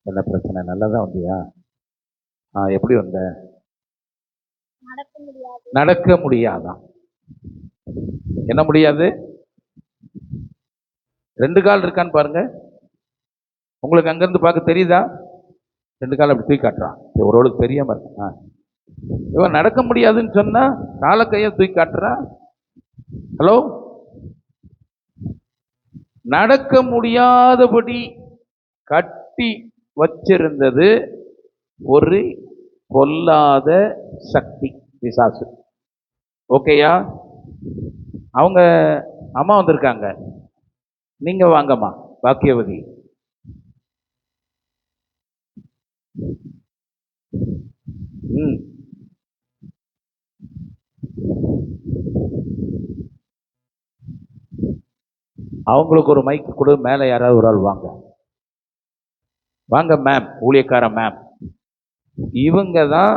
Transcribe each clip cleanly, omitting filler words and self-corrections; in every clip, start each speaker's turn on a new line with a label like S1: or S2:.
S1: என்ன பிரச்சனை? நல்லதான் வந்தியா? எப்படி வந்த? நடக்க முடியாதான். என்ன முடியாது? 2 கால் இருக்கான்னு பாருங்க. உங்களுக்கு அங்கிருந்து பார்க்க தெரியுதா? 2 கால் அப்படி தூக்கி காட்டுறான். ஓரளவுக்கு தெரியாம இருக்கு. இவன் நடக்க முடியாதுன்னு சொன்னா கால கையை தூக்கி காட்டுறான். ஹலோ, நடக்க முடியாதபடி கட்டி வச்சிருந்தது ஒரு பொல்லாத சக்தி, பிசாசு. ஓகேயா? அவங்க அம்மா வந்திருக்காங்க, நீங்க வாங்கம்மா பாக்கியவதி. அவங்களுக்கு ஒரு மைக்கு கொடு. மேலே யாராவது ஒரு ஆள் வாங்க. வாங்க மேம், ஊழியக்கார மேம். இவங்க தான்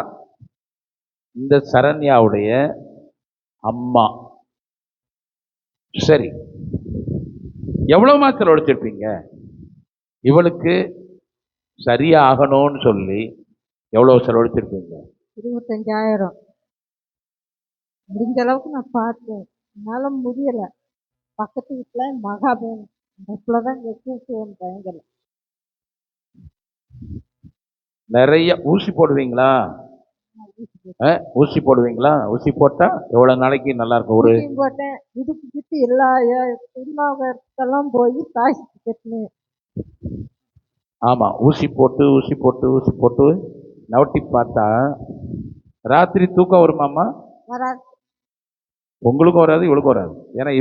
S1: இந்த சரண்யாவுடைய அம்மா. சரி, எவ்வளவுமா செலவழிச்சிருப்பீங்க? இவளுக்கு சரியாகணும்னு சொல்லி எவ்வளவு செலவழிச்சிருப்பீங்க?
S2: 25,000. முடிஞ்ச அளவுக்கு நான் பார்த்தேன், என்னால முடியல. பக்கத்து வீட்டுல மகாபேன் தான் கூட்டுவோம். பயங்கர
S1: நிறைய ஊசி போடுவீங்களா? ஊசி போடுவீங்களா? ஊசி போட்டா எவ்வளவு நாளைக்கு நல்லா இருக்கும்? ஒரு
S2: போட்டேன், இடுப்பு கிட்டு எல்லாம் போய் தாய்ச்சி கட்டினேன்.
S1: ஆமா, ஊசி போட்டு ஊசி போட்டு ஊசி போட்டு நவட்டி பார்த்தா ராத்திரி தூக்கம் வருமாமா?
S2: வராது.
S1: உங்களுக்கும் வராது, இவளுக்கும் வராது. ஏன்னா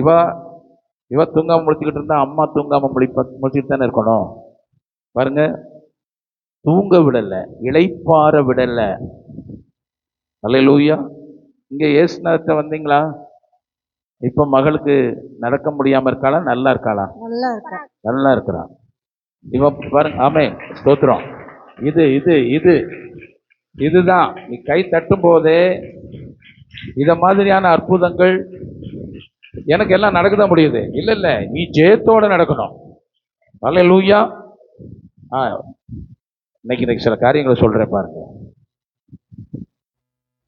S1: இவ தூங்காம முடிச்சுக்கிட்டு இருந்தா அம்மா தூங்காம முடிச்சுட்டு தானே இருக்கணும். பாருங்க, தூங்க விடல, இளைப்பாற விடல. அல்லேலூயா. இங்க இயேசுநாதர்ட்ட வந்தீங்களா? இப்ப மகளுக்கு நடக்க முடியாம இருக்காளா? நல்லா இருக்காளா? நல்லா இருக்கிறா. இவ பாருங்க. ஆமே, ஸ்தோத்திரம். இதுதான் நீ கை தட்டும் போதே இத மாதிரியான அற்புதங்கள் எனக்கு எல்லாம் நடக்கதான் முடியுது. இல்ல நீ ஜெயத்தோட நடக்கணும். அல்லேலூயா. இன்னைக்கு சில காரியங்களை சொல்றேன் பாருங்க.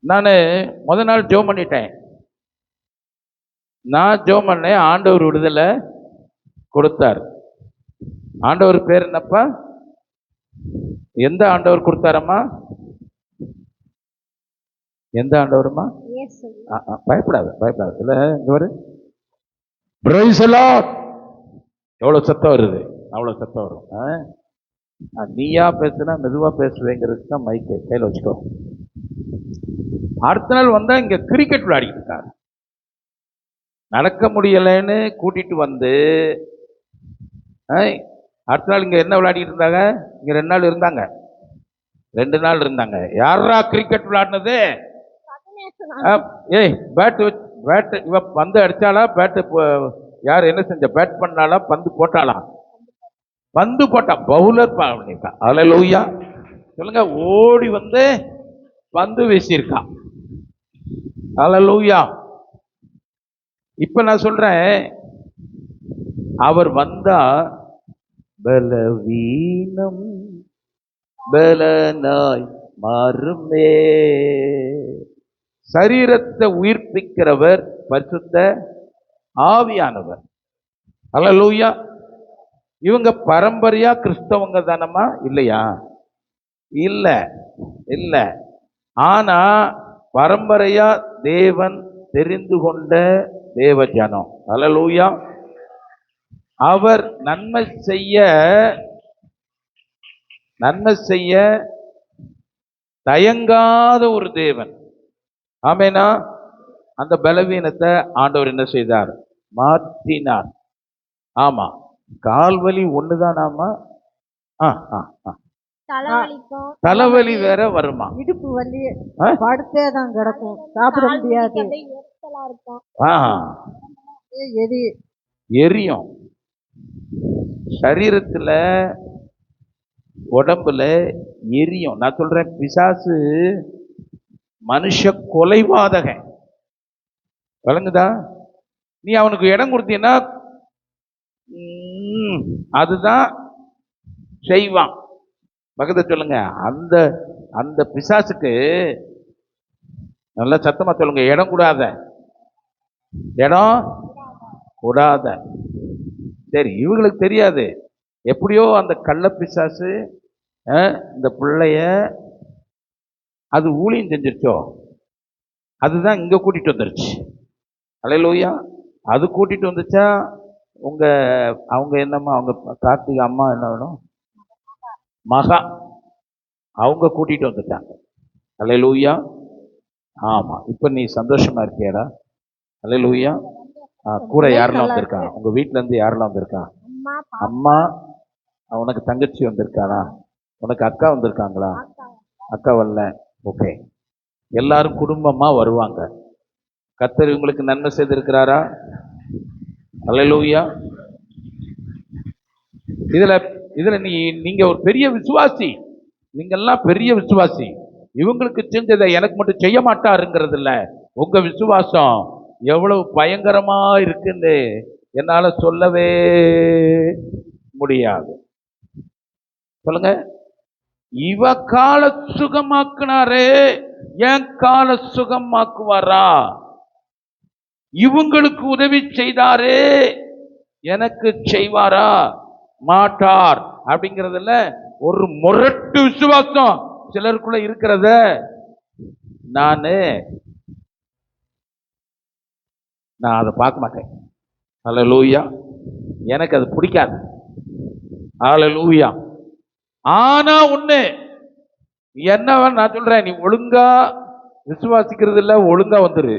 S1: நான் முதல் நாள் ஜெபம் பண்ணிட்டேன். நான் ஜெபம் பண்ணேன், ஆண்டவர் விடுதலை கொடுத்தார். ஆண்டவர் பேர் என்னப்பா? எந்த ஆண்டவர் கொடுத்தாரம்மா? எந்த ஆண்டவருமா? பயப்படாது, பயப்படாது. இல்ல இங்க வரு. Praise the Lord. எவ்வளவு சத்தம் வருது, அவ்வளவு சத்தம் வரும். நீயா பேசுனா மெதுவா பேசுவேங்கிறதுக்கு தான் மைக்கை கையில் வச்சுக்கோ. அடுத்த நாள் வந்தா இங்க கிரிக்கெட் விளையாடிட்டு இருக்காரு. நடக்க முடியலன்னு கூட்டிட்டு வந்து அடுத்த நாள் இங்க என்ன விளையாடிட்டு இருந்தாங்க? இங்க 2 நாள் இருந்தாங்க. 2 நாள் இருந்தாங்க. யாரா கிரிக்கெட் விளையாடினது? ஏய், பேட் இவ பந்து அடிச்சாலா? பேட் யார் என்ன செஞ்ச? பேட் பண்ணாலா? பந்து போட்டாளா? பந்து போட்டா. பவுலர் பண்ணிருக்கா. அல்லேலூயா. சொல்லுங்க. ஓடி வந்து பந்து வீசியிருக்கா. அல்லேலூயா. இப்ப நான் சொல்றேன், அவர் வந்தா பலவீனம் பலனாய் மாறுமே. சரீரத்தை உயிர்ப்பிக்கிறவர் பரிசுத்த ஆவியானவர். அல்லேலூயா. இவங்க பரம்பரையா கிறிஸ்தவங்க தானம்மா? இல்லையா? இல்ல இல்ல. ஆனா பரம்பரையா தேவன் தெரிந்து கொண்ட தேவ ஜனம். அல்லேலூயா. அவர் நன்மை செய்ய தயங்காத ஒரு தேவன். ஆமேனா? அந்த பலவீனத்தை ஆண்டவர் என்ன செய்தார்? மாற்றினார். ஆமா, கால்வலி ஒண்ணுதானாமா? தலைவலி வேற வருமா?
S2: இடுப்பு வலி, படுத்தே தான் கிடக்கும், சாப்பிட முடியாது,
S1: எரியும். சரீரத்துல உடம்புல எரியும். நான் சொல்றேன், பிசாசு மனுஷ கொலைபாதகன். விளங்குதா? நீ அவனுக்கு இடம் கொடுத்தீன்னா அதுதான் செய்வான். பக்கத்துல சொல்லுங்க, அந்த அந்த பிசாசுக்கு நல்லா சத்தமா சொல்லுங்க, இடம் கூடாத, இடம் கூடாத. சரி, இவங்களுக்கு தெரியாது. எப்படியோ அந்த கள்ள பிசாசு இந்த பிள்ளைய அது ஊழியம் செஞ்சிருச்சோ, அதுதான் இங்க கூட்டிட்டு வந்துருச்சு. அல்லேலூயா. அது கூட்டிட்டு வந்துச்சா உங்க அவங்க என்னம்மா, அவங்க கார்த்திகை அம்மா என்ன வேணும், மகா, அவங்க கூட்டிட்டு வந்துட்டாங்க. அல்லேலூயா. ஆமா, இப்ப நீ சந்தோஷமா இருக்கியாடா? அல்லேலூயா. கூட யாரெல்லாம் வந்திருக்கா? உங்க வீட்டுல இருந்து யாரெல்லாம் வந்திருக்கா? அம்மா, உனக்கு தங்கச்சி வந்திருக்காளா? உனக்கு அக்கா வந்திருக்காங்களா? அக்கா வரல. ஓகே, எல்லாரும் குடும்பமா வருவாங்க. கர்த்தர் உங்களுக்கு நன்மை செய்திருக்கிறாரா? அல்லேலூயா. இதுல இதுல நீங்க ஒரு பெரிய விசுவாசி, நீங்கெல்லாம் பெரிய விசுவாசி. இவங்களுக்கு செஞ்சதை எனக்கு மட்டும் செய்ய மாட்டாருங்கிறது இல்ல. உங்க விசுவாசம் எவ்வளவு பயங்கரமா இருக்குன்னு என்னால சொல்லவே முடியாது. சொல்லுங்க. இவ கால சுகமாக்குனாரே, என் கால சுகமாக்குவாரா? இவங்களுக்கு உதவி செய்தாரே, எனக்கு செய்வாரா? மாட்டார். அப்படிங்கறதுல ஒரு முரட்டு விசுவாசம் சிலருக்குள்ள இருக்கிறத நான் அதை பார்க்க மாட்டேன். அல்லேலூயா. எனக்கு அது பிடிக்காது. அல்லேலூயா. ஆனா ஒண்ணு என்ன நான் சொல்றேன், நீ ஒழுங்கா விசுவாசிக்கிறது இல்ல, ஒழுங்கா வந்துரு.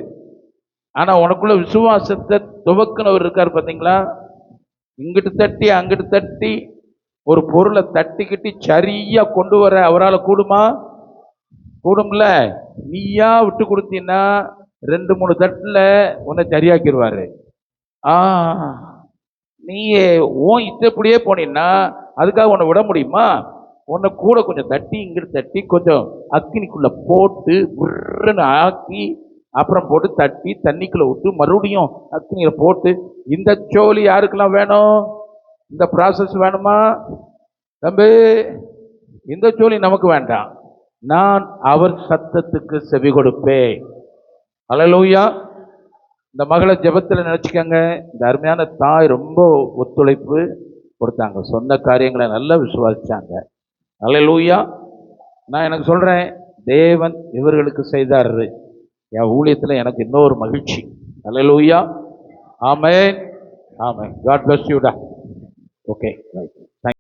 S1: ஆனா உனக்குள்ள விசுவாசத்தை துவக்குனவர் இருக்காரு பாத்தீங்களா? இங்கிட்டு தட்டி அங்கிட்டு தட்டி ஒரு பொருளை தட்டிக்கிட்டு சரியா கொண்டு வர அவரால் கூடுமா? கூடும்ல. நீயா விட்டு கொடுத்தீங்கன்னா 2-3 தட்டுல உன்னை சரியாக்கிடுவாரு. நீயே ஓன் இஷ்டப்படியே போனீங்கன்னா அதுக்காக உன்னை விட முடியுமா? உன்னை கூட கொஞ்சம் தட்டி இங்கிட்டு தட்டி கொஞ்சம் அக்கினிக்குள்ள போட்டு உருன்னு ஆக்கி அப்புறம் போட்டு தட்டி தண்ணிக்குள்ள விட்டு மறுபடியும் அக்கினியில போட்டு, இந்த சோழி யாருக்கெல்லாம் வேணும்? இந்த ப்ராசஸ் வேணுமா தம்பி? இந்த சோழி நமக்கு வேண்டாம். நான் அவர் சத்தத்துக்கு செவி கொடுப்பேன். அல்லேலூயா. இந்த மகளை ஜெபத்தில் நினைச்சுக்கங்க. இந்த அருமையான தாய் ரொம்ப ஒத்துழைப்பு கொடுத்தாங்க, சொந்த காரியங்களை நல்லா விசுவாசிச்சாங்க. அல்லேலூயா. நான் எனக்கு சொல்றேன், தேவன் இவர்களுக்கு செய்தாரு. என் ஊழியத்தில் எனக்கு இன்னொரு மகிழ்ச்சி. அல்லேலூயா. ஆமென். ஆமென். God bless you. Okay, right.